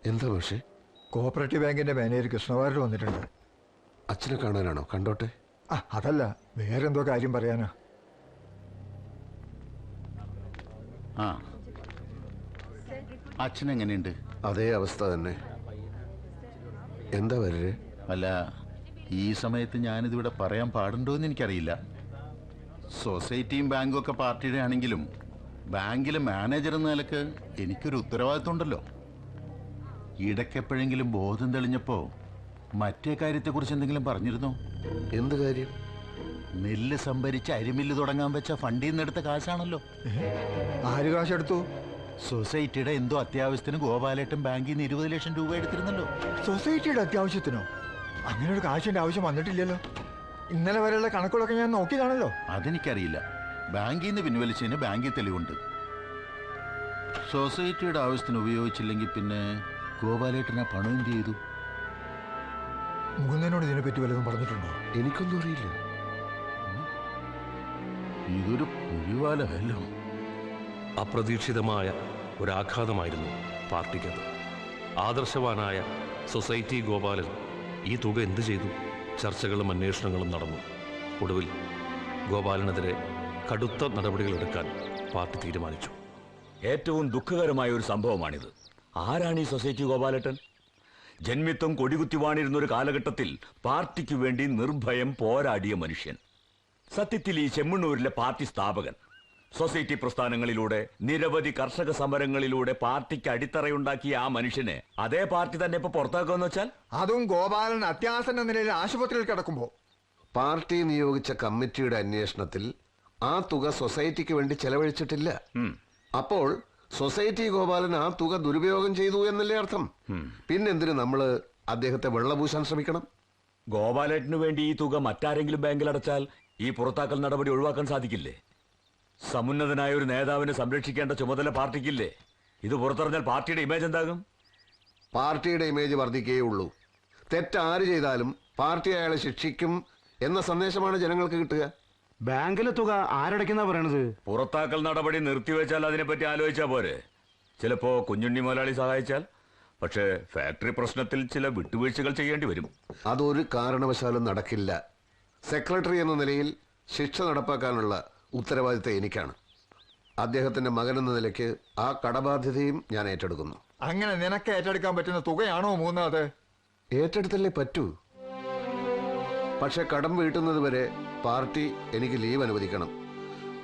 എന്താ പക്ഷേ? കോഓപ്പറേറ്റീവ് ബാങ്കിന്റെ മാനേജർ കൃഷ്ണവാര്യർ വന്നിട്ടുണ്ട്. അച്ഛനെ കാണാനാണോ? കണ്ടോട്ടെ. അതല്ല, വേറെന്തോ കാര്യം പറയാനാ. അച്ഛൻ എങ്ങനെയുണ്ട്? അതേ അവസ്ഥ തന്നെ. എന്താ വരേ? അല്ല, ഈ സമയത്ത് ഞാനിതിവിടെ പറയാൻ പാടുണ്ടോ എന്ന് എനിക്കറിയില്ല. സൊസൈറ്റിയും ബാങ്കും ഒക്കെ പാർട്ടിയുടെ ആണെങ്കിലും ബാങ്കിലെ മാനേജർ എന്ന നിലക്ക് എനിക്കൊരു ഉത്തരവാദിത്വം ഉണ്ടല്ലോ. ഇടയ്ക്കെപ്പോഴെങ്കിലും ബോധം തെളിഞ്ഞപ്പോ മറ്റേ കാര്യത്തെക്കുറിച്ച് എന്തെങ്കിലും പറഞ്ഞിരുന്നോ? എന്ത് കാര്യം? നെല്ല് സംഭരിച്ച് അരിമില്ല് തുടങ്ങാൻ വെച്ച ഫണ്ടിൽ നിന്ന് എടുത്ത കാശാണല്ലോ. ആര് കാശെടുത്തു? സൊസൈറ്റിയുടെ എന്തോ അത്യാവശ്യത്തിന് ഗോപാലേട്ടൻ ബാങ്കിൽ നിന്ന് 20 ലക്ഷം രൂപ എടുത്തിരുന്നല്ലോ. സൊസൈറ്റിയുടെ അത്യാവശ്യത്തിനോ? അങ്ങനെ ഒരു കാശിന്റെ ആവശ്യം വന്നിട്ടില്ലല്ലോ. ഇന്നലെ വരെയുള്ള കണക്കുകളൊക്കെ ഞാൻ നോക്കിയതാണല്ലോ. അതെനിക്കറിയില്ല. ബാങ്കിൽ നിന്ന് പിൻവലിച്ചതിന് ബാങ്കിൽ തെളിവുണ്ട്. സൊസൈറ്റിയുടെ ആവശ്യത്തിന് ഉപയോഗിച്ചില്ലെങ്കിൽ പിന്നെ ഗോപാലേട്ടൻ ആ പണം എന്ത് ചെയ്തു? മുകുന്ദനോട് ഇതിനെപ്പറ്റി വല്ലതും പറഞ്ഞിട്ടുണ്ടോ? എനിക്കൊന്നും അറിയില്ല. ഇതൊരു പുലിവാലല്ലോ. അപ്രതീക്ഷിതമായ ഒരാഘാതമായിരുന്നു പാർട്ടിക്കത്. ആദർശവാനായ സൊസൈറ്റി ഗോപാലൻ ഈ തുക എന്തു ചെയ്തു? ചർച്ചകളും അന്വേഷണങ്ങളും നടന്നു. ഒടുവിൽ ഗോപാലനെതിരെ കടുത്ത നടപടികളെടുക്കാൻ പാർട്ടി തീരുമാനിച്ചു. ഏറ്റവും ദുഃഖകരമായ ഒരു സംഭവമാണിത്. ആരാണ് ഈ സൊസൈറ്റി ഗോപാലേട്ടൻ? ജന്മിത്വം കൊടികുത്തി വാണിരുന്നൊരു കാലഘട്ടത്തിൽ പാർട്ടിക്ക് വേണ്ടി നിർഭയം പോരാടിയ മനുഷ്യൻ. സത്യത്തിൽ ഈ ചെമ്മണ്ണൂരിലെ പാർട്ടി സ്ഥാപകൻ. സൊസൈറ്റി പ്രസ്ഥാനങ്ങളിലൂടെ നിരവധി കർഷക സമരങ്ങളിലൂടെ പാർട്ടിക്ക് അടിത്തറയുണ്ടാക്കിയ ആ മനുഷ്യനെ അതേ പാർട്ടി തന്നെ ഇപ്പൊ പുറത്താക്കുമെന്ന് വെച്ചാൽ? അതും ഗോപാലൻ അത്യാസന്ന നിലയിൽ ആശുപത്രിയിൽ കിടക്കുമ്പോ. പാർട്ടി നിയോഗിച്ച കമ്മിറ്റിയുടെ അന്വേഷണത്തിൽ ആ തുക സൊസൈറ്റിക്ക് വേണ്ടി ചെലവഴിച്ചിട്ടില്ല. അപ്പോൾ സൊസൈറ്റി ഗോപാലൻ ആ തുക ദുരുപയോഗം ചെയ്തു എന്നല്ലേ അർത്ഥം? പിന്നെന്തിന് നമ്മള് അദ്ദേഹത്തെ വെള്ളപൂശാൻ ശ്രമിക്കണം? ഗോപാലേട്ടന് വേണ്ടി ഈ തുക മറ്റാരെങ്കിലും ബാങ്കിൽ അടച്ചാൽ ഈ പുറത്താക്കൽ നടപടി ഒഴിവാക്കാൻ സാധിക്കില്ലേ? സമുന്നതനായ ഒരു നേതാവിനെ സംരക്ഷിക്കേണ്ട ചുമതല പാർട്ടിക്കില്ലേ? ഇത് പുറത്തറിഞ്ഞാൽ പാർട്ടിയുടെ ഇമേജ് എന്താകും? പാർട്ടിയുടെ ഇമേജ് വർദ്ധിക്കുകയുള്ളൂ. തെറ്റാര് ചെയ്താലും പാർട്ടി അയാളെ ശിക്ഷിക്കും എന്ന സന്ദേശമാണ് ജനങ്ങൾക്ക് കിട്ടുക. ബാങ്കിലെ തുക ആരടയ്ക്കുന്ന പറയണത്? പുറത്താക്കൽ നടപടി നിർത്തിവെച്ചാൽ അതിനെപ്പറ്റി ആലോചിച്ചാൽ പോരെ? ചിലപ്പോ കുഞ്ഞുണ്ണി മുതലാളി സഹായിച്ചാൽ. പക്ഷേ ഫാക്ടറി പ്രശ്നത്തിൽ ചില വിട്ടുവീഴ്ചകൾ ചെയ്യേണ്ടി വരും. അതൊരു കാരണവശാലും നടക്കില്ല. സെക്രട്ടറി എന്ന നിലയിൽ ശിക്ഷ നടപ്പാക്കാനുള്ള ഉത്തരവാദിത്തം എനിക്കാണ്. അദ്ദേഹത്തിന്റെ മകനെന്ന നിലയ്ക്ക് ആ കടബാധ്യതയും ഞാൻ ഏറ്റെടുക്കുന്നു. അങ്ങനെ നിനക്ക് ഏറ്റെടുക്കാൻ പറ്റുന്ന തുകയാണോ മൂന്നത്? ഏറ്റെടുത്തല്ലേ പറ്റൂ. പക്ഷെ കടം വീട്ടുന്നത് വരെ പാർട്ടി എനിക്ക് ലീവ് അനുവദിക്കണം.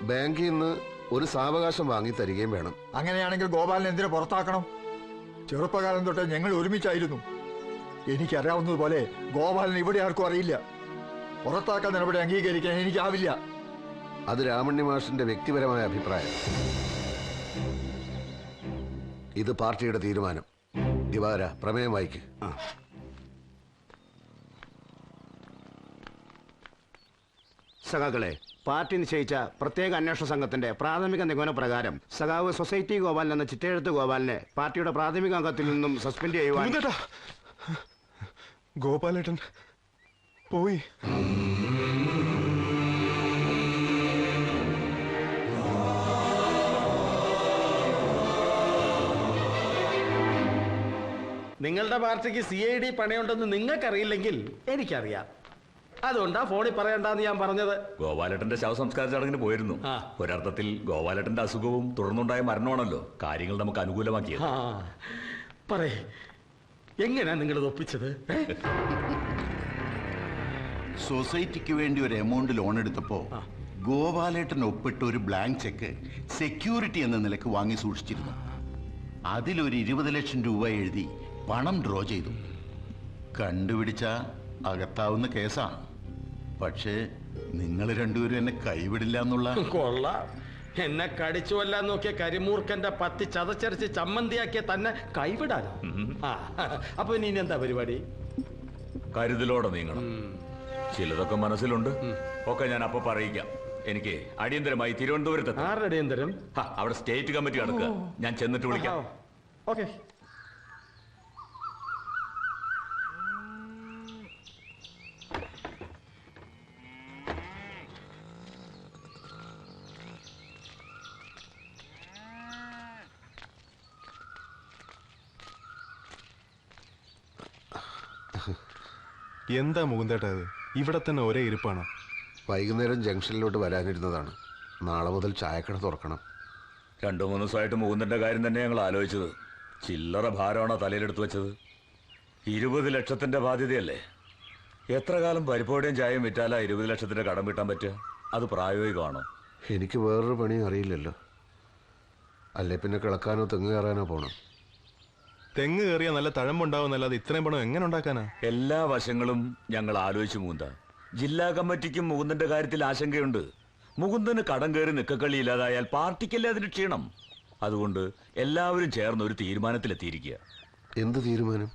ബാങ്കിൽ നിന്ന് ഒരു സാവകാശം വാങ്ങി തരികയും വേണം. അങ്ങനെയാണെങ്കിൽ ഗോപാലൻ എന്തിനു പുറത്താക്കണം? ചെറുപ്പകാലം തൊട്ട് ഞങ്ങൾ ഒരുമിച്ചായിരുന്നു. എനിക്കറിയാവുന്നതുപോലെ ഗോപാലൻ ഇവിടെ ആർക്കും അറിയില്ല. പുറത്താക്കാൻ നടപടി അംഗീകരിക്കാൻ എനിക്കാവില്ല. അത് രാമണ്ണി മാഷിന്റെ വ്യക്തിപരമായ അഭിപ്രായം. ഇത് പാർട്ടിയുടെ തീരുമാനം. ദിവാര, പ്രമേയം വായിക്ക്. സഖാക്കളെ, പാർട്ടി നിശ്ചയിച്ച പ്രത്യേക അന്വേഷണ സംഘത്തിന്റെ പ്രാഥമിക നിഗമന പ്രകാരം സഖാവ് സൊസൈറ്റി ഗോപാലൻ എന്ന ചിറ്റെഴുത്ത് ഗോപാലിനെ പാർട്ടിയുടെ പ്രാഥമിക അംഗത്തിൽ നിന്നും സസ്പെൻഡ് ചെയ്യുവാൻ. ഗോപാലേട്ടൻ പോയി. നിങ്ങളുടെ പാർട്ടിക്ക് CID പണയുണ്ടെന്ന് നിങ്ങൾക്കറിയില്ലെങ്കിൽ എനിക്കറിയാം. അതുകൊണ്ടാ ഫോണിൽ പറയണ്ടെന്ന് ഞാൻ പറഞ്ഞത്. ഗോപാലേട്ടന്റെ ശവസംസ്കാര ചടങ്ങിന് പോയിരുന്നു. ഒരർത്ഥത്തിൽ ഗോപാലേട്ടന്റെ അസുഖവും തുടർന്നുണ്ടായ മരണമാണല്ലോ കാര്യങ്ങൾ നമുക്ക് അനുകൂലമാക്കിയത്. പറയേ, എങ്ങനെയാ നിങ്ങളിത് ഒപ്പിച്ചത്? സൊസൈറ്റിക്ക് വേണ്ടി ഒരു എമൗണ്ട് ലോൺ എടുത്തപ്പോ ഗോപാലേട്ടൻ ഒപ്പിട്ട് ഒരു ബ്ലാങ്ക് ചെക്ക് സെക്യൂരിറ്റി എന്ന നിലക്ക് വാങ്ങി സൂക്ഷിച്ചിരുന്നു. അതിലൊരു 20 ലക്ഷം രൂപ എഴുതി പണം ഡ്രോ ചെയ്തു. കണ്ടുപിടിച്ച അകത്താവുന്ന കേസാണ്. പക്ഷേ നിങ്ങൾ രണ്ടുപേരും എന്നെ കൈവിടില്ല എന്നുള്ള. കൊള്ളാം. എന്നെ കടിച്ചു കൊല്ലാൻ നോക്കിയ കരിമൂർക്കന്റെ പത്തി ചതച്ചരച്ച് ചമ്മന്തിയാക്കിയ തന്നെ കൈവിടാനോ? അപ്പൊ ഇനി എന്താ പരിപാടി? കരുതലോടെ നീങ്ങണം. ചിലതൊക്കെ മനസ്സിലുണ്ട്. ഒക്കെ ഞാൻ അപ്പൊ പറയിക്കാം. എനിക്ക് അടിയന്തരമായി തിരുവനന്തപുരത്ത്. ആരുടെ അടിയന്തരം? അവിടെ സ്റ്റേറ്റ് കമ്മിറ്റി നടക്കുക. ഞാൻ ചെന്നിട്ട് വിളിക്കാം. ഓക്കെ. എന്താ മുകുന്ദേട്ടാ ഇത്? ഇവിടെ തന്നെ ഒരേ ഇരിപ്പാണ്. വൈകുന്നേരം ജംഗ്ഷനിലോട്ട് വരാനിരുന്നതാണ്. നാളെ മുതൽ ചായക്കട തുറക്കണം. 2-3 ദിവസമായിട്ട് മുകുന്ദന്റെ കാര്യം തന്നെ ഞങ്ങൾ ആലോചിച്ചത്. ചില്ലറ ഭാരമാണോ തലയിലെടുത്ത് വെച്ചത്? 20 ലക്ഷത്തിന്റെ ബാധ്യതയല്ലേ? എത്ര കാലം പരിപ്പോടെയും ചായയും വിറ്റാലാ 20 ലക്ഷത്തിന്റെ കടം വീട്ടാൻ പറ്റുക? അത് പ്രായോഗികമാണോ? എനിക്ക് വേറൊരു പണിയും അറിയില്ലല്ലോ. അല്ലേ പിന്നെ കിളക്കാനോ തെങ്ങ് കയറാനോ പോണം. തെങ്ങ് കയറിയാൽ നല്ല തഴമ്പുണ്ടാവുന്നല്ലാതെ ഇത്രയും പണം എങ്ങനെ ഉണ്ടാക്കാനാ? എല്ലാ വശങ്ങളും ഞങ്ങൾ ആലോചിച്ചു മുകുന്ദ. ജില്ലാ കമ്മിറ്റിക്കും മുകുന്ദന്റെ കാര്യത്തിൽ ആശങ്കയുണ്ട്. മുകുന്ദന് കടം കയറി നിക്കക്കളി ഇല്ലാതായാൽ പാർട്ടിക്കല്ലേ അതിന് ക്ഷീണം. അതുകൊണ്ട് എല്ലാവരും ചേർന്ന് ഒരു തീരുമാനത്തിലെത്തിയിരിക്കുക. എന്ത് തീരുമാനം?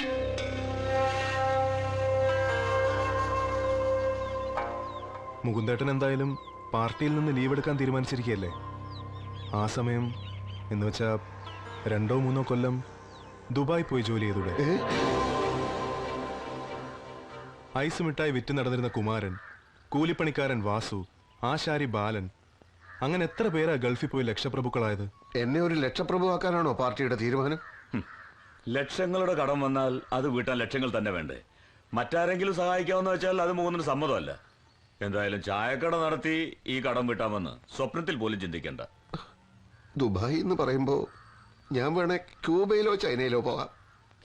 മുകുന്ദേട്ടൻ എന്തായാലും പാർട്ടിയിൽ നിന്ന് ലീവ് എടുക്കാൻ തീരുമാനിച്ചിരിക്കുകയല്ലേ. ആ സമയം എന്ന് വെച്ചാ 2-3 കൊല്ലം ദുബായ് പോയി ജോലി ചെയ്തൂടെ? ഐസ് മിഠായി വിറ്റ് നടന്നിരുന്ന കുമാരൻ, കൂലിപ്പണിക്കാരൻ വാസു, ആശാരി ബാലൻ, അങ്ങനെ എത്ര പേരാ ഗൾഫിൽ പോയി ലക്ഷപ്രഭുക്കളായത്? എന്നെ ഒരു ലക്ഷപ്രഭു ആക്കാനാണോ പാർട്ടിയുടെ തീരുമാനം? ലക്ഷങ്ങളുടെ കടം വന്നാൽ അത് വീട്ടാൻ ലക്ഷങ്ങൾ തന്നെ വേണ്ടേ? മറ്റാരെങ്കിലും സഹായിക്കാമെന്ന് വെച്ചാൽ അത് മുകുന്ദന് സമ്മതമല്ല. എന്തായാലും ചായക്കട നടത്തി ഈ കടം വീട്ടാമെന്ന് സ്വപ്നത്തിൽ പോലും ചിന്തിക്കേണ്ട. ദുബായ് എന്ന് പറയുമ്പോൾ ഞാൻ വേണേ ക്യൂബയിലോ ചൈനയിലോ പോകാം.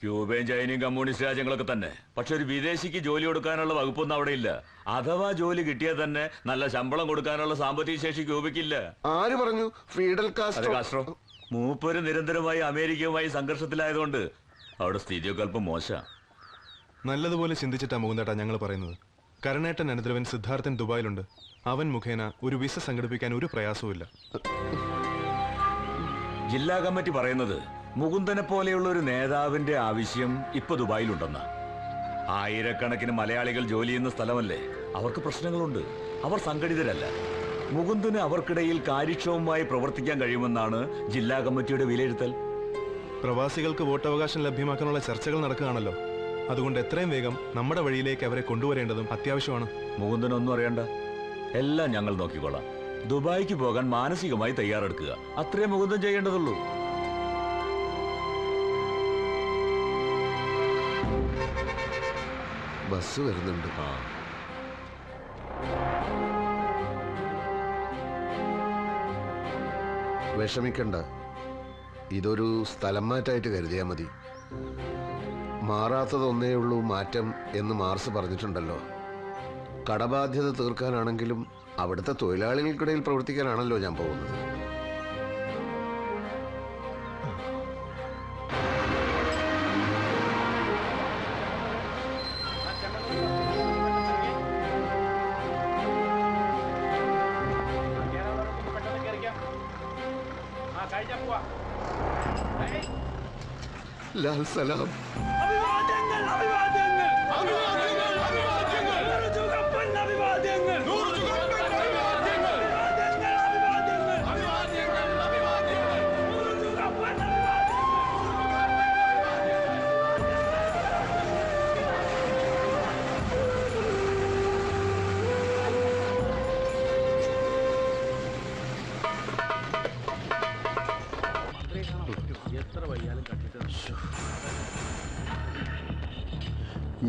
ക്യൂബയും ചൈനയും കമ്മ്യൂണിസ്റ്റ് രാജ്യങ്ങളൊക്കെ തന്നെ. പക്ഷെ ഒരു വിദേശിക്ക് ജോലി കൊടുക്കാനുള്ള വകുപ്പൊന്നും അവിടെ ഇല്ല. അഥവാ ജോലി കിട്ടിയാൽ തന്നെ നല്ല ശമ്പളം കൊടുക്കാനുള്ള സാമ്പത്തിക ശേഷി ക്യൂബയ്ക്കില്ല. ആര് പറഞ്ഞു? Fidel Castro. മൂപ്പര് നിരന്തരമായി അമേരിക്കയുമായി സംഘർഷത്തിലായതുകൊണ്ട് അവിടെ സ്ഥിതിയൊക്കെ അല്പം മോശം. നല്ലതുപോലെ ചിന്തിച്ചിട്ടാ മുകുന്ദേട്ടാ ഞങ്ങൾ പറയുന്നത്. കരുണേട്ടൻ അനന്തരവൻ സിദ്ധാർത്ഥൻ ദുബായിലുണ്ട്. അവൻ മുഖേന ഒരു വിസ സംഘടിപ്പിക്കാൻ ഒരു പ്രയാസവുമില്ല. ജില്ലാ കമ്മിറ്റി പറയുന്നത് മുകുന്ദനെ പോലെയുള്ള ഒരു നേതാവിന്റെ ആവശ്യം ഇപ്പൊ ദുബായിലുണ്ടെന്ന. ആയിരക്കണക്കിന് മലയാളികൾ ജോലി ചെയ്യുന്ന സ്ഥലമല്ലേ. അവർക്ക് പ്രശ്നങ്ങളുണ്ട്. അവർ സംഘടിതരല്ല. മുകുന്ദന് അവർക്കിടയിൽ കാര്യക്ഷമമായി പ്രവർത്തിക്കാൻ കഴിയുമെന്നാണ് ജില്ലാ കമ്മിറ്റിയുടെ വിലയിരുത്തൽ. പ്രവാസികൾക്ക് വോട്ടവകാശം ലഭ്യമാക്കാനുള്ള ചർച്ചകൾ നടക്കുകയാണല്ലോ. അതുകൊണ്ട് എത്രയും വേഗം നമ്മുടെ വഴിയിലേക്ക് അവരെ കൊണ്ടുവരേണ്ടതും അത്യാവശ്യമാണ്. മുകുന്ദനൊന്നും അറിയണ്ട, എല്ലാം ഞങ്ങൾ നോക്കിക്കോളാം. ദുബായിക്ക് പോകാൻ മാനസികമായി തയ്യാറെടുക്കുക. അത്രേ മുകുന്ദൻ ചെയ്യേണ്ടതുള്ളൂ. ബസ് വരുന്നുണ്ട്. വിഷമിക്കണ്ട, ഇതൊരു സ്ഥലം മാറ്റായിട്ട് കരുതിയാൽ മതി. മാറാത്തതൊന്നേ ഉള്ളൂ മാറ്റം എന്ന് മാർസ് പറഞ്ഞിട്ടുണ്ടല്ലോ. കടബാധ്യത തീർക്കാനാണെങ്കിലും അവിടുത്തെ തൊഴിലാളികൾക്കിടയിൽ പ്രവർത്തിക്കാനാണല്ലോ ഞാൻ പോകുന്നത്. ലാൽ സലാം.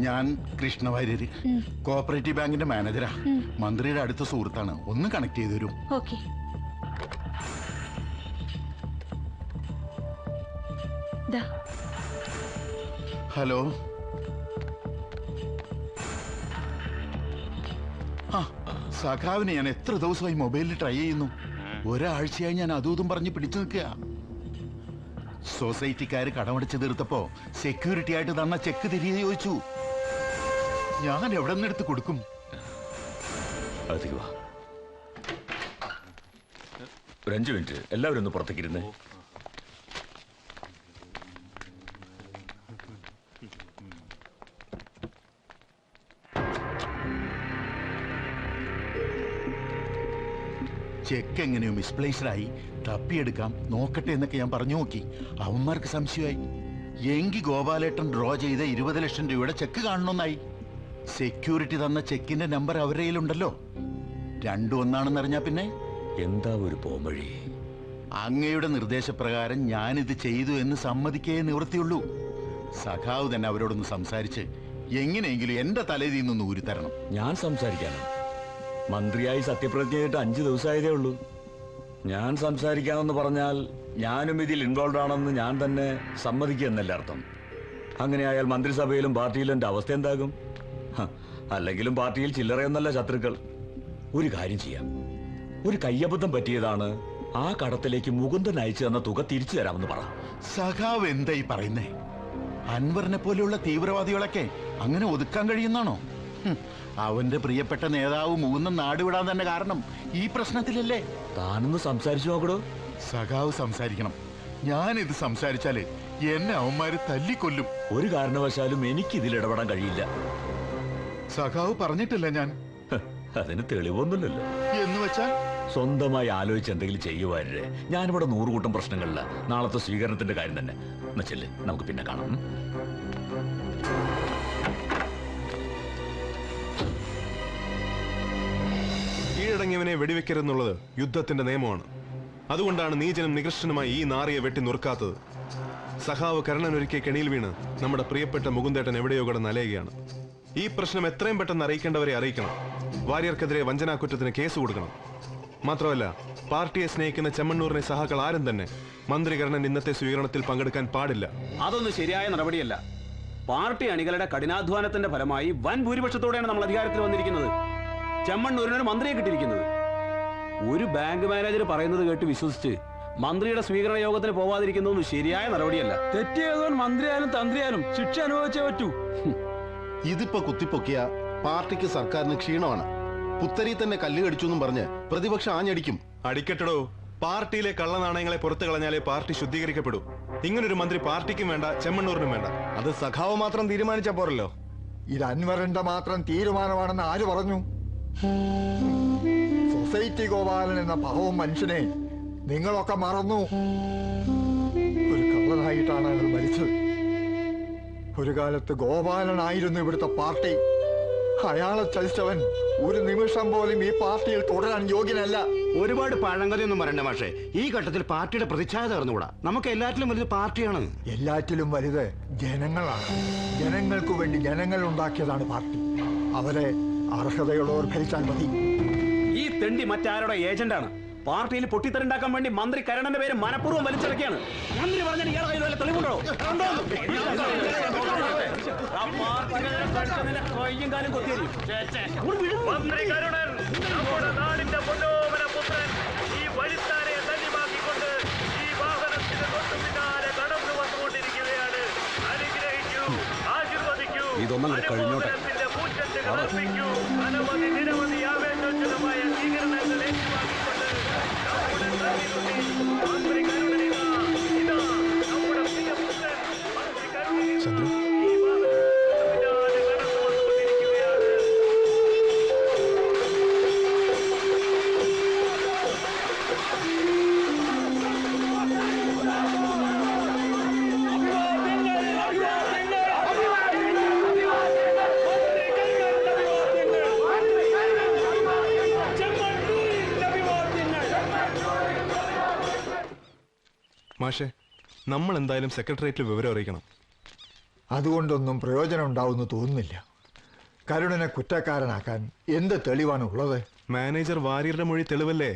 ഞാൻ കൃഷ്ണവാര്യര്, കോഓപ്പറേറ്റീവ് ബാങ്കിന്റെ മാനേജരാ. മന്ത്രിയുടെ അടുത്ത സുഹൃത്താണ്. ഒന്ന് കണക്ട് ചെയ്തു തരും? ഓക്കെ. ഹലോ. സഖാവിനെ ഞാൻ എത്ര ദിവസമായി മൊബൈലിൽ ട്രൈ ചെയ്യുന്നു. ഒരാഴ്ചയായി ഞാൻ അതും പറഞ്ഞ് പിടിച്ചു നിൽക്കുക. സൊസൈറ്റിക്കാർ കടമടച്ച് തീർത്തപ്പോ സെക്യൂരിറ്റി ആയിട്ട് തന്ന ചെക്ക് തിരികെ ചോദിച്ചു. ഞാൻ എവിടെ നിന്ന് എടുത്ത് കൊടുക്കും? ഒരു 5 മിനിറ്റ് എല്ലാവരും ഒന്ന് പുറത്തേക്കിരുന്നേ. ചെക്ക് എങ്ങനെയോ മിസ്പ്ലേസ്ഡായി. തപ്പിയെടുക്കാം നോക്കട്ടെ എന്നൊക്കെ ഞാൻ പറഞ്ഞു നോക്കി. അവന്മാർക്ക് സംശയമായി. എങ്കിൽ ഗോപാലേട്ടൻ ഡ്രോ ചെയ്ത 20 ലക്ഷം രൂപയുടെ ചെക്ക് കാണണമെന്നായി. സെക്യൂരിറ്റി തന്ന ചെക്കിന്റെ നമ്പർ അവരുടെ കയ്യിലുണ്ടല്ലോ. രണ്ടും ഒന്നാണെന്നറിഞ്ഞാ പിന്നെ എന്താ ഒരു പോംവഴി? അങ്ങയുടെ നിർദ്ദേശപ്രകാരം ഞാനിത് ചെയ്തു എന്ന് സമ്മതിക്കേ നിവൃത്തിയുള്ളൂ. സഖാവ് തന്നെ അവരോടൊന്ന് സംസാരിച്ച് എങ്ങനെയെങ്കിലും എന്റെ തലയിൽ നിന്നൊന്ന് ഊരിത്തരണം. ഞാൻ സംസാരിക്കാനോ? മന്ത്രിയായി സത്യപ്രതിജ്ഞ ചെയ്തിട്ട് 5 ദിവസമായതേ ഉള്ളൂ. ഞാൻ സംസാരിക്കാമെന്ന് പറഞ്ഞാൽ ഞാനും ഇതിൽ ഇൻവോൾവ് ആണെന്ന് ഞാൻ തന്നെ സമ്മതിക്കുക എന്നല്ല അർത്ഥം. അങ്ങനെയായാൽ മന്ത്രിസഭയിലും പാർട്ടിയിലും എൻ്റെ അവസ്ഥ എന്താകും? അല്ലെങ്കിലും പാർട്ടിയിൽ ചില്ലറയൊന്നല്ല ശത്രുക്കൾ. ഒരു കാര്യം ചെയ്യാം. ഒരു കയ്യബദ്ധം പറ്റിയതാണ്. ആ കടത്തിലേക്ക് മുകുന്ദൻ അയച്ചു തന്ന തുക തിരിച്ചു തരാമെന്ന് പറ. സഖാവ് എന്തായി പറയുന്നേ? അൻവറിനെ പോലെയുള്ള തീവ്രവാദികളൊക്കെ അങ്ങനെ ഒതുക്കാൻ കഴിയുന്നാണോ? അവന്റെ പ്രിയപ്പെട്ട നേതാവ് മുകുന്ദൻ നാടുവിടാൻ തന്നെ കാരണം ഈ പ്രശ്നത്തിലല്ലേ? താനൊന്ന് സംസാരിച്ചു നോക്കടോ. സഖാവ് സംസാരിക്കണം. ഞാനിത് സംസാരിച്ചാല് എന്നെ അവന്മാര് തല്ലിക്കൊല്ലും. ഒരു കാരണവശാലും എനിക്ക് ഇതിൽ ഇടപെടാൻ കഴിയില്ല. സഖാവ് പറഞ്ഞിട്ടില്ല ഞാൻ. അതിന് തെളിവൊന്നുമില്ലല്ലോ. എന്ന് വെച്ചാൽ സ്വന്തമായി ആലോചിച്ച് എന്തെങ്കിലും ചെയ്യുവാരേ. ഞാനിവിടെ 100 കൂട്ടം പ്രശ്നങ്ങളില്ല. നാളത്തെ സ്വീകരണത്തിന്റെ കാര്യം തന്നെ എന്നുവെച്ചല്ലേ, നമുക്ക് പിന്നെ കാണാം. കീഴടങ്ങിയവനെ വെടിവെക്കരുതെന്നുള്ളത് യുദ്ധത്തിന്റെ നിയമമാണ്. അതുകൊണ്ടാണ് നീചനും നികൃഷ്ടനുമായി ഈ നാറിയെ വെട്ടി നുറുക്കാത്തത്. സഖാവ് കരുണനൊരുക്കിയ കെണിയിൽ വീണ് നമ്മുടെ പ്രിയപ്പെട്ട മുകുന്ദേട്ടൻ എവിടെയോ കിടന്ന് അലയുകയാണ്. ഈ പ്രശ്നം എത്രയും പെട്ടെന്ന് അറിയിക്കേണ്ടവരെ അറിയിക്കണം. വാര്യർക്കെതിരെ വഞ്ചനാക്കുറ്റത്തിന് കേസ് കൊടുക്കണം. മാത്രമല്ല, പാർട്ടിയെ സ്നേഹിക്കുന്ന ചെമ്മണ്ണൂരിനെ സഹാക്കൾ ആരും തന്നെ മന്ത്രി കരുണൻ ഇന്നത്തെ സ്വീകരണത്തിൽ പങ്കെടുക്കാൻ പാടില്ല. അതൊന്നും ശരിയായ നടപടിയല്ല. പാർട്ടി അണികളുടെ കഠിനാധ്വാനത്തിന്റെ ഫലമായി വൻ ഭൂരിപക്ഷത്തോടെയാണ് നമ്മൾ അധികാരത്തിൽ വന്നിരിക്കുന്നത്. ചെമ്മണ്ണൂരിനൊരു മന്ത്രിയെ കിട്ടിയിരിക്കുന്നത്. ഒരു ബാങ്ക് മാനേജർ പറയുന്നത് കേട്ട് വിശ്വസിച്ച് മന്ത്രിയുടെ സ്വീകരണ യോഗത്തിന് പോവാതിരിക്കുന്നതൊന്നും ശരിയായ നടപടിയല്ല. തെറ്റിയതോൻ മന്ത്രിയായാലും തന്ത്രിയായാലും ശിക്ഷ അനുഭവിച്ചേ പറ്റൂ. ഇതിപ്പോ കുത്തിപ്പൊക്കിയ പാർട്ടിക്ക് സർക്കാരിന് ക്ഷീണമാണ്. പുത്തരി തന്നെ കല്ല് കടിച്ചു എന്നും പറഞ്ഞ് പ്രതിപക്ഷം ആഞ്ഞടിക്കും. അടിക്കട്ടടോ. പാർട്ടിയിലെ കള്ളനാണയങ്ങളെ പുറത്തു കളഞ്ഞാലേ പാർട്ടി ശുദ്ധീകരിക്കപ്പെടൂ. ഇങ്ങനൊരു മന്ത്രി പാർട്ടിക്കും വേണ്ട, ചെമ്മണ്ണൂരിനും വേണ്ട. അത് സഖാവ് മാത്രം തീരുമാനിച്ച പോരല്ലോ. ഇത് അൻവറിന്റെ മാത്രം തീരുമാനമാണെന്ന് ആര് പറഞ്ഞു? സൊസൈറ്റി ഗോപാലൻ എന്ന പാവം മനുഷ്യനെ നിങ്ങളൊക്കെ മറന്നു. ഒരു കള്ളനായിട്ടാണ് അയാൾ മരിച്ചത്. ഒരു കാലത്ത് ഗോപാലനായിരുന്നു ഇവിടുത്തെ പാർട്ടി. അയാളെ ചതിച്ചവൻ ഒരു നിമിഷം പോലും ഈ പാർട്ടിയിൽ തുടരാൻ യോഗ്യനല്ല. ഒരുപാട് പഴങ്കഥയൊന്നും പറയണ്ട മാഷേ. ഈ ഘട്ടത്തിൽ പാർട്ടിയുടെ പ്രതിച്ഛായ തീർന്നുകൂടാ. നമുക്ക് എല്ലാറ്റിലും വലുത് പാർട്ടിയാണ്. എല്ലാറ്റിലും വലുത് ജനങ്ങളാണ്. ജനങ്ങൾക്കു വേണ്ടി ജനങ്ങൾ ഉണ്ടാക്കിയതാണ് പാർട്ടി. അവരെ അർഹതയുള്ളവർ ഭരിച്ചാൽ മതി. ഈ തെണ്ടി മറ്റാരുടെ ഏജന്റാണ്. പാർട്ടിയിൽ പൊട്ടിത്തെറുണ്ടാക്കാൻ വേണ്ടി മന്ത്രി കരുണന്റെ പേര് മനഃപൂർവ്വം വലിച്ചിറക്കിയാണ്. മന്ത്രി പറഞ്ഞിട്ട് ഇയാളെ ഇതുവരെ തെളിവുണ്ടോ? കയ്യും കാലും കൊത്തിയരി. മന്ത്രി കരുണൻ നമ്മുടെ നാടിന്റെ പൊന്നോമന പുത്രൻ ഈ വഴിത്താരെ ധന്യമാക്കിക്കൊണ്ട് ഈ വാഹനത്തിന് തൊട്ടു പിന്നാലെ കടന്നു വന്നുകൊണ്ടിരിക്കുകയാണ്. അനുഗ്രഹിക്കൂ, ആശീർവദിക്കൂ, അനുമോദനത്തിന്റെ പൂച്ചെണ്ടുകൾ അർപ്പിക്കൂ. അനവധി നിരവധി ആവേശോജ്വലമായ സ്വീകരണങ്ങൾ ഏറ്റുവാങ്ങിക്കൊണ്ട് നമ്മുടെ മന്ത്രി കരുണൻ ഇതാ നമ്മുടെ പ്രിയപുത്രൻ മന്ത്രി കരുണൻ ഈ വാഹനത്തിന് പിന്നാലെ കടന്നു വന്നുകൊണ്ടിരിക്കുകയാണ്. മാഷെ, നമ്മൾ എന്തായാലും സെക്രട്ടേറിയറ്റിൽ വിവരം അറിയിക്കണം. അതുകൊണ്ടൊന്നും പ്രയോജനം ഉണ്ടാവുമെന്ന് തോന്നുന്നില്ല. കരുണനെ കുറ്റക്കാരനാക്കാൻ എന്ത് തെളിവാണ് ഉള്ളത്? മാനേജർ വാര്യരുടെ മൊഴി തെളിവല്ലേ?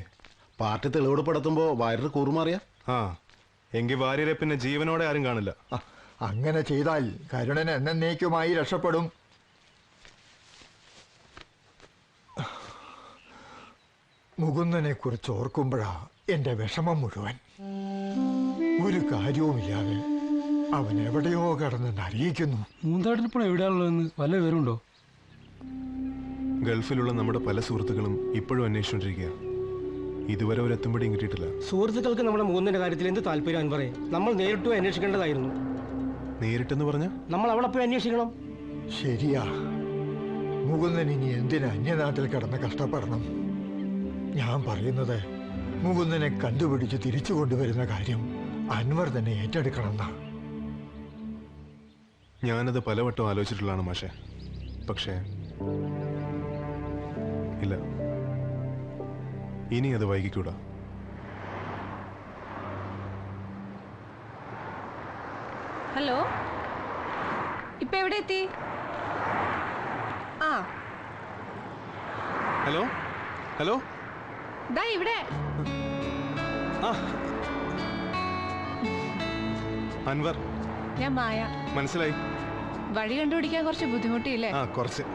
പാർട്ടി തെളിവെടുപ്പെടുത്തുമ്പോ വയറ് കൂറുമാറിയ ആ എങ്കിൽ വാര്യരെ പിന്നെ ജീവനോടെ ആരും കാണില്ല. അങ്ങനെ ചെയ്താൽ കരുണൻ എന്നേക്കുമായി രക്ഷപ്പെടും. മുകുന്ദനെ കുറിച്ച് ഓർക്കുമ്പോഴാ എന്റെ വിഷമം മുഴുവൻ. ഒരു കാര്യവുമില്ലാതെ അവൻ എവിടെയോ കിടന്ന് അറിയിക്കുന്നു. മൂന്നാട്ടിനിപ്പോൾ എവിടെയാണുള്ളതെന്ന് വല്ല വിവരമുണ്ടോ? ഗൾഫിലുള്ള നമ്മുടെ പല സുഹൃത്തുക്കളും ഇപ്പോഴും അന്വേഷിച്ചുകൊണ്ടിരിക്കുക. ഇതുവരെ ഒരു എത്തുമ്പടിയും കിട്ടിയിട്ടില്ല. സുഹൃത്തുക്കൾക്ക് നമ്മുടെ മൂന്നിന്റെ കാര്യത്തിൽ എന്ത് താല്പര്യം അൻവറേ? നമ്മൾ നേരിട്ട് പോയി അന്വേഷിക്കേണ്ടതായിരുന്നു. നേരിട്ടെന്ന് പറഞ്ഞ നമ്മൾ അവിടെ പോയി അന്വേഷിക്കണം. ശരിയാ. മുകുന്ദൻ ഇനി എന്തിന് അന്യനാട്ടിൽ കിടന്ന് കഷ്ടപ്പെടണം? ഞാൻ പറയുന്നത് മുകുന്ദനെ കണ്ടുപിടിച്ച് തിരിച്ചു കൊണ്ടുവരുന്ന കാര്യം അൻവർ തന്നെ ഏറ്റെടുക്കണമെന്നാ. ഞാനത് പലവട്ടം ആലോചിച്ചിട്ടുള്ളതാണ് മാഷെ. പക്ഷേ ഇല്ല, ഇനി അത് വൈകിക്കൂടാ. ഹലോ, ഇപ്പൊ എവിടെ എത്തി? ഹലോ ഹലോ ദാ ഇവിടെ. ആ അൻവർ. ഞാൻ മായ. മനസ്സിലായി. വഴി കണ്ടുപിടിക്കാൻ കുറച്ച് ബുദ്ധിമുട്ടിയില്ലേ? ആ കുറച്ച്.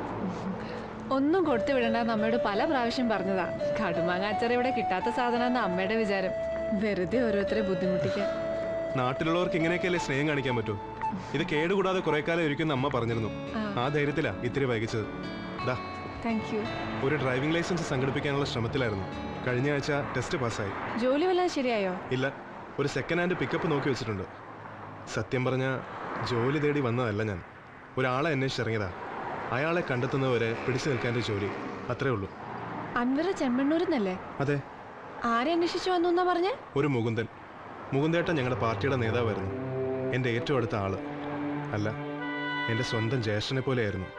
ഒന്നും കൊടുത്തു വിടണ്ടെന്ന് അമ്മയോട് പല പ്രാവശ്യം പറഞ്ഞതാ. കടുമാങ്ങ അച്ചാർ ഇവിടെ കിട്ടാത്ത സാധനമെന്ന് അമ്മയുടെ വിചാരം. വെറുതെ ഓരോരുത്തരെ ബുദ്ധിമുട്ടിക്കാൻ. നാട്ടിലുള്ളവർക്ക് ഇങ്ങനെയൊക്കെയല്ലേ സ്നേഹം കാണിക്കാൻ പറ്റൂ. ഇത് കേടുകൂടാതെ കുറെ കാലം ഇരിക്കുന്ന അമ്മ പറഞ്ഞിരുന്നു. ആ ധൈര്യത്തിലാ ഇത്തിരി വൈകിച്ചത്. ദാ താങ്ക് യു. ഒരു ഡ്രൈവിംഗ് ലൈസൻസ് സംഘടിപ്പിക്കാനുള്ള ശ്രമത്തിലായിരുന്നു. കഴിഞ്ഞ ആഴ്ച ടെസ്റ്റ് പാസ്സായി. ജോലി വല്ലതും ശരിയായോ? ഇല്ല, ഒരു സെക്കൻഡ് ഹാൻഡ് പിക്കപ്പ് നോക്കി വെച്ചിട്ടുണ്ട്. സത്യം പറഞ്ഞ ജോലി തേടി വന്നതല്ല ഞാൻ. ഒരാളെ അന്വേഷിച്ചിറങ്ങിയതാ. അയാളെ കണ്ടെത്തുന്നവരെ പിടിച്ചു നിൽക്കാൻ്റെ ജോലി, അത്രേ ഉള്ളൂ. അൻവർ ചെമ്മണ്ണൂരിന്നല്ലേ? അതെ. ആരെ അന്വേഷിച്ചു വന്നു എന്നാ പറഞ്ഞേ? ഒരു മുകുന്ദൻ. മുകുന്ദേട്ടൻ ഞങ്ങളുടെ പാർട്ടിയുടെ നേതാവായിരുന്നു. എൻ്റെ ഏറ്റവും അടുത്ത ആള്. അല്ല, എൻ്റെ സ്വന്തം ജ്യേഷ്ഠനെ പോലെയായിരുന്നു.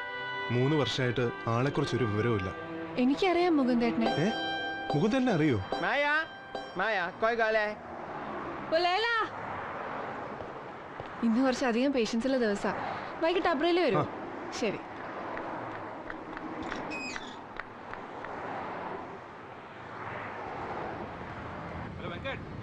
3 വർഷമായിട്ട് ആളെക്കുറിച്ചൊരു വിവരവും ഇല്ല. എനിക്കറിയാം മുകുന്ദേട്ടനെ. മുകുന്ദേട്ടനെ അറിയോ? ഇന്ന് കുറച്ചധികം പേഷ്യൻസ് ഉള്ള ദിവസാ. വൈകിട്ട് അബ്രയില് വരും. ശരി.